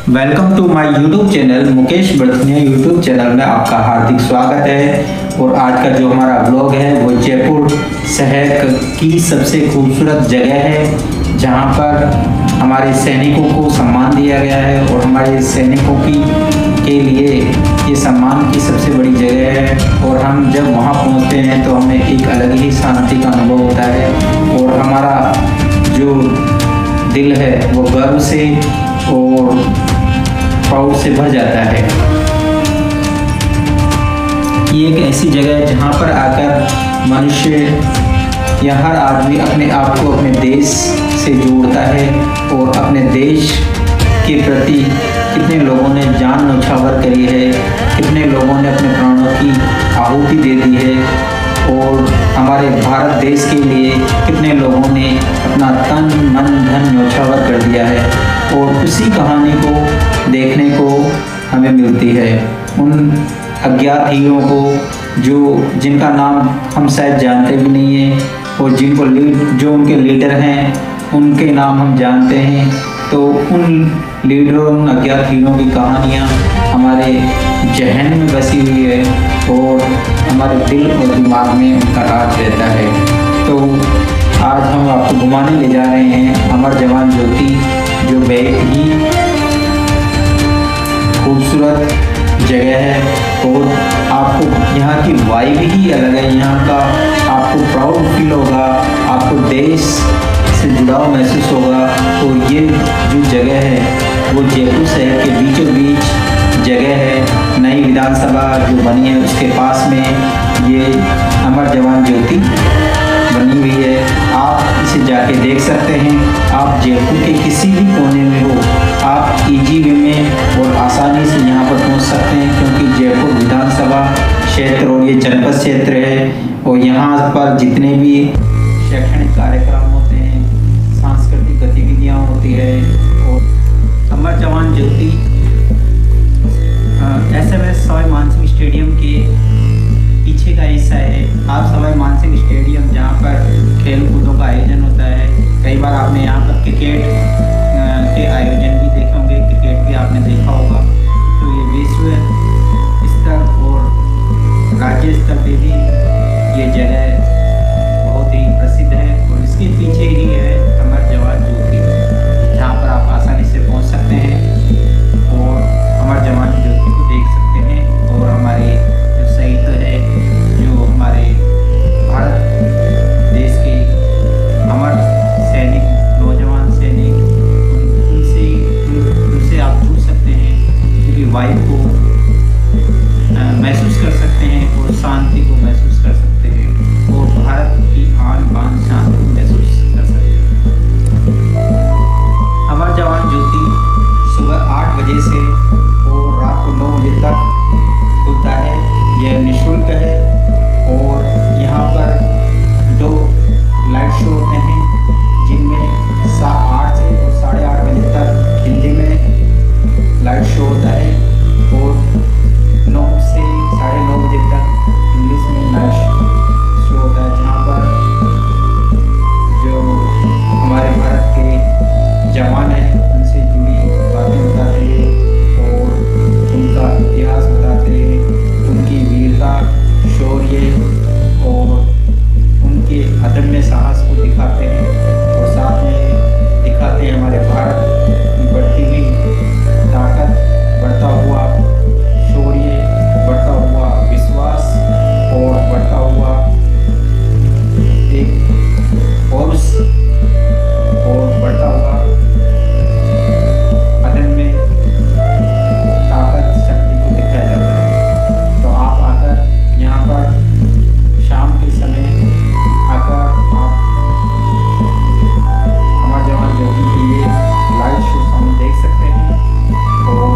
Welcome to my YouTube channel Mukesh Badthaniya YouTube channel में आपका हार्दिक स्वागत है। और आज का जो हमारा ब्लॉग है वो जयपुर शहर की सबसे खूबसूरत जगह है, जहां पर हमारे सैनिकों को सम्मान दिया गया है और हमारे सैनिकों के लिए ये सम्मान की सबसे बड़ी जगह है। और हम जब वहां पहुंचते हैं तो हमें एक अलग ही शांति का अनुभव होता है और हमारा जो दिल है वो गर्व से और प्राउड से भर जाता है। ये एक ऐसी जगह है जहाँ पर आकर मनुष्य या हर आदमी अपने आप को अपने देश से जोड़ता है और अपने देश के प्रति कितने लोगों ने जान न्यौछावर करी है, कितने लोगों ने अपने प्राणों की आहुति दे दी है और हमारे भारत देश के लिए कितने लोगों ने अपना तन मन धन न्यौछावर कर दिया है। और उसी कहानी को देखने को हमें मिलती है उन अज्ञात हीरों को जिनका नाम हम शायद जानते भी नहीं हैं और जो उनके लीडर हैं उनके नाम हम जानते हैं। तो उन लीडरों उन अज्ञात हीरों की कहानियाँ हमारे जहन में बसी हुई है और हमारे दिल और दिमाग में उनका राज रहता है। तो आज हम आपको घुमाने ले जा रहे हैं अमर जवान ज्योति, जो बेहद ही खूबसूरत जगह है और आपको यहाँ की वाइब ही अलग है। यहाँ का आपको प्राउड फील होगा, आपको देश से जुड़ाव महसूस होगा। और ये जो जगह है वो जयपुर शहर के बीचों बीच जगह है। नई विधानसभा जो बनी है उसके पास में ये अमर जवान ज्योति बनी हुई है। आप इसे जाके देख सकते हैं। आप जयपुर के किसी भी कोने में हो, आप इजी वे में और आसानी से यहाँ पर पहुँच सकते हैं, क्योंकि जयपुर विधानसभा क्षेत्र और ये जनपद क्षेत्र है और यहाँ पर जितने भी शैक्षणिक कार्यक्रम होते हैं, सांस्कृतिक गतिविधियाँ होती है। और अमर जवान ज्योति SMS सवाई मानसिंह स्टेडियम के पीछे का हिस्सा है। आप सवाई मानसिंह स्टेडियम जहाँ पर खेल कूदों का आयोजन होता है, कई बार आपने यहाँ पर क्रिकेट के आयोजन भी देखे होंगे, क्रिकेट भी आपने देखा होगा। तो ये विश्व स्तर और राज्य स्तर पे भी ये जगह बहुत ही प्रसिद्ध है और इसके पीछे ही है अमर जवान ज्योति, जहाँ पर आप आसानी से पहुँच सकते हैं और अमर जवान ज्योति को देख सकते हैं। और हमारे जो शहीद है, जो हमारे भारत देश के अमर सैनिक, नौजवान सैनिक, उनसे आप जुड़ सकते हैं, उनकी वाइब को महसूस कर सकते हैं और शांति को महसूस कर सकते हैं और भारत की आन बान शान को महसूस कर सकते हैं। अमर जवान ज्योति सुबह 8 बजे से और रात को 9 बजे तक खुलता है। यह निःशुल्क है और यहाँ पर 2 लाइट शो होते हैं, जिनमें 8 से और 8:30 बजे तक हिंदी में लाइट शो होता है और 9 से 9:30 बजे तक इंग्लिश में लाइट शो होता है, जहाँ पर जो हमारे भारत के जवान हैं उनसे जुड़ी बातें बताते हैं और उनका इतिहास बताते हैं, उनकी वीरता, शौर्य और उनके अदम्य साहस को दिखाते हैं और साथ में दिखाते हैं हमारे भारत की बढ़ती हुई ताकत, बढ़ता हुआ शौर्य, बढ़ता हुआ विश्वास और बढ़ता हुआ एक फोर्स और बढ़ता हुआ अदम्य ताकत, शक्ति को दिखाया जाता है। तो आप आकर यहाँ पर शाम के समय आकर आप अमर जवान ज्योति के लिए लाइव शो हम देख सकते हैं और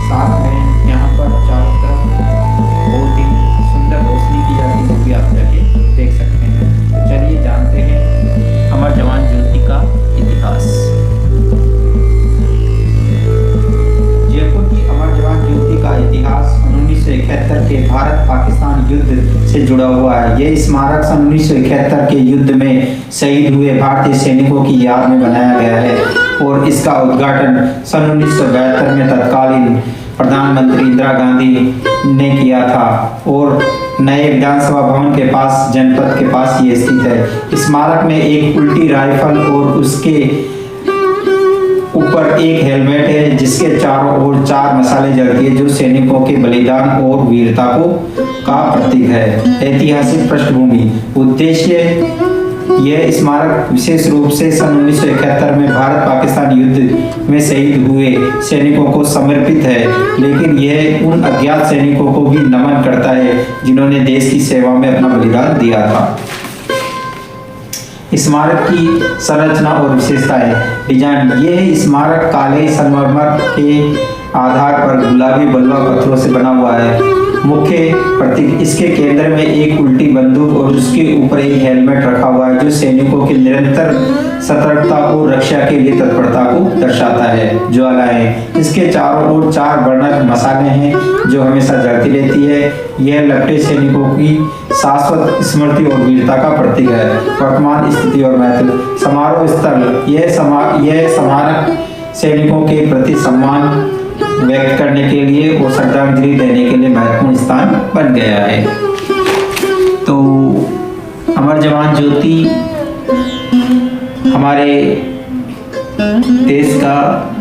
साथ में यहाँ पर चारों तरफ बहुत ही सुंदर रोशनी की जाती है, वो भी आप जाके देख सकते हैं। तो चलिए जानते हैं अमर जवान ज्योति का इतिहास। जयपुर की अमर जवान ज्योति का इतिहास 1971 के भारत पाकिस्तान युद्ध से जुड़ा हुआ है। यह स्मारक सन 1971 के युद्ध में शहीद हुए भारतीय सैनिकों की याद में बनाया गया है। और इसका उद्घाटन सन 1972 में तत्कालीन प्रधानमंत्री इंदिरा गांधी ने किया था और नए विधानसभा भवन के पास, जनपद के पास ये स्थित है। स्मारक में एक उल्टी राइफल और उसके ऊपर एक हेलमेट है जिसके चारों ओर 4 मशालें जलती है जो सैनिकों के बलिदान और वीरता का प्रतीक है। ऐतिहासिक पृष्ठभूमि। उद्देश्य, यह स्मारक विशेष रूप से सन 1971 में भारत पाकिस्तान युद्ध में शहीद हुए सैनिकों को समर्पित है, लेकिन यह उन अज्ञात सैनिकों को भी नमन करता है जिन्होंने देश की सेवा में अपना बलिदान दिया था। स्मारक की संरचना और विशेषताएं। डिजाइन। यह स्मारक काले संगमरमर के आधार पर गुलाबी बलुआ पत्थरों से बना हुआ है। मुख्य प्रतीक, इसके केंद्र में एक उल्टी बंदूक और उसके ऊपर एक हेलमेट रखा हुआ है जो सैनिकों की निरंतर सतर्कता और रक्षा के लिए तत्परता को दर्शाता है। ज्वालाएं। इसके चारों ओर 4 बर्नर मशालें हैं जो हमेशा जलती रहती है। यह लपटे सैनिकों की शाश्वत स्मृति और वीरता का प्रतीक है। वर्तमान स्थिति और महत्व। समारोह स्थल। यह स्मारक सैनिकों के प्रति सम्मान व्यक्त करने के लिए और श्रद्धांजलि देने के लिए महत्वपूर्ण स्थान बन गया है। तो अमर जवान ज्योति हमारे देश का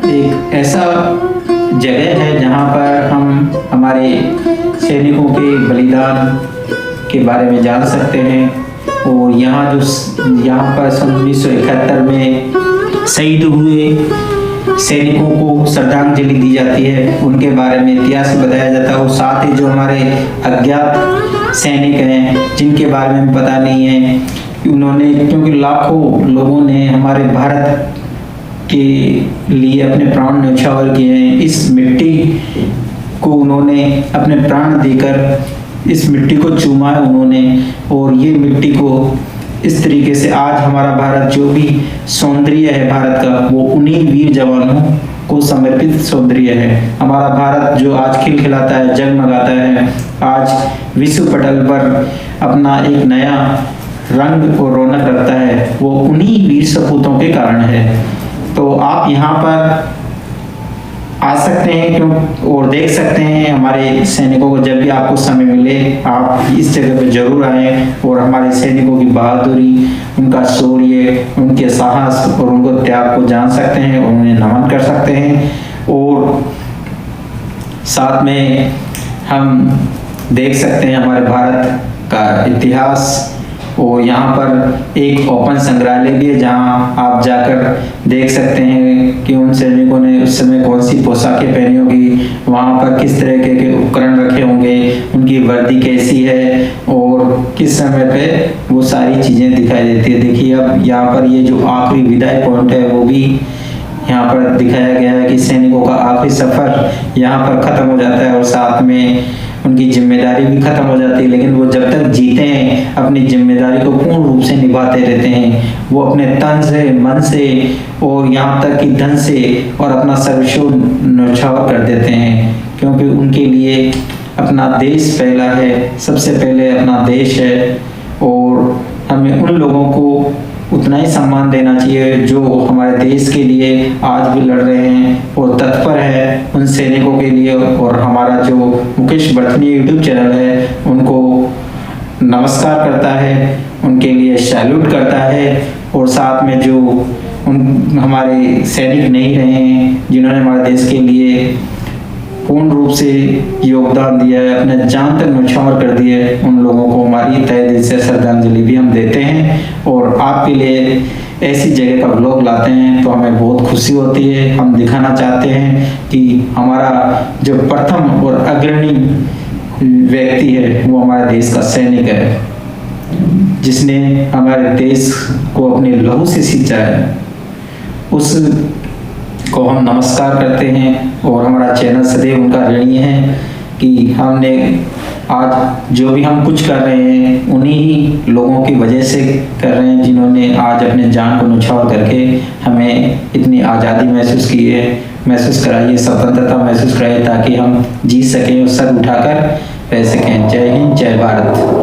एक ऐसा जगह है जहां पर हम हमारे सैनिकों के बलिदान के बारे में जान सकते हैं और यहाँ पर सन 1971 में शहीद हुए सैनिकों को श्रद्धांजलि दी जाती है, उनके बारे में इतिहास बताया जाता है और साथ ही जो हमारे अज्ञात सैनिक हैं जिनके बारे में पता नहीं है, उन्होंने, क्योंकि लाखों लोगों ने हमारे भारत के लिए अपने प्राण न्यौछावर किए हैं। इस मिट्टी को उन्होंने अपने प्राण देकर इस मिट्टी को चूमा है उन्होंने, और ये मिट्टी को इस तरीके से आज हमारा भारत, जो भी सौंदर्य है भारत का, वो उन्हीं वीर जवानों को समर्पित सौंदर्य है। हमारा भारत जो आज खिलखिलाता है, जगमगाता है, आज विश्व पटल पर अपना एक नया रंग और रौनक रखता है, वो उन्हीं वीर सपूतों के कारण है। तो आप यहाँ पर आ सकते हैं क्यों और देख सकते हैं हमारे सैनिकों को। जब भी आपको समय मिले आप इस जगह पर जरूर आएँ और हमारे सैनिकों की बहादुरी, उनका शौर्य, उनके साहस और उनको त्याग को जान सकते हैं और उन्हें नमन कर सकते हैं। और साथ में हम देख सकते हैं हमारे भारत का इतिहास, और यहाँ पर एक ओपन संग्रहालय भी है जहाँ आप जाकर देख सकते हैं कि उन सैनिकों ने उस समय कौन सी पोशाकें पहनी होगी, वहाँ पर किस तरह के उपकरण रखे होंगे, उनकी वर्दी कैसी है और किस समय पे वो सारी चीज़ें दिखाई देती है। देखिए अब यहाँ पर ये जो आखिरी विदाई पॉइंट है वो भी यहाँ पर दिखाया गया है कि सैनिकों का आखिरी सफ़र यहाँ पर ख़त्म हो जाता है और साथ में उनकी जिम्मेदारी भी खत्म हो जाती है, लेकिन वो जब तक जीते हैं अपनी जिम्मेदारी को पूर्ण रूप से निभाते रहते हैं। वो अपने तन से, मन से और यहाँ तक कि धन से और अपना सर्वस्व न्यौछावर कर देते हैं, क्योंकि उनके लिए अपना देश पहला है, सबसे पहले अपना देश है। और हमें उन लोगों को उतना ही सम्मान देना चाहिए जो हमारे देश के लिए आज भी लड़ रहे हैं और तत्पर है उन सैनिकों के लिए। और हमारा जो मुकेश बर्थनी यूट्यूब चैनल है उनको नमस्कार करता है, उनके लिए सैल्यूट करता है। और साथ में जो हमारे सैनिक नहीं रहे हैं, जिन्होंने हमारे देश के लिए पूर्ण रूप से योगदान दिया है, अपने जान तक न्यौछावर कर दिए, उन लोगों को हमारी तहे दिल से श्रद्धांजलि भी हम देते हैं। और आपके लिए ऐसी जगह का ब्लॉग लाते हैं तो हमें बहुत खुशी होती है। हम दिखाना चाहते हैं कि हमारा जो प्रथम और अग्रणी व्यक्ति है वो हमारे देश का सैनिक है, जिसने हमारे देश को अपने लहू से सींचा है। उस को हम नमस्कार करते हैं और हमारा चैनल सदैव उनका ऋणी है कि हमने आज जो भी हम कुछ कर रहे हैं उन्हीं लोगों की वजह से कर रहे हैं, जिन्होंने आज अपने जान को न्यौछावर करके हमें इतनी आज़ादी महसूस कराई, स्वतंत्रता महसूस कराई, ताकि हम जी सकें और सर उठाकर रह सकें। जय हिंद, जय भारत।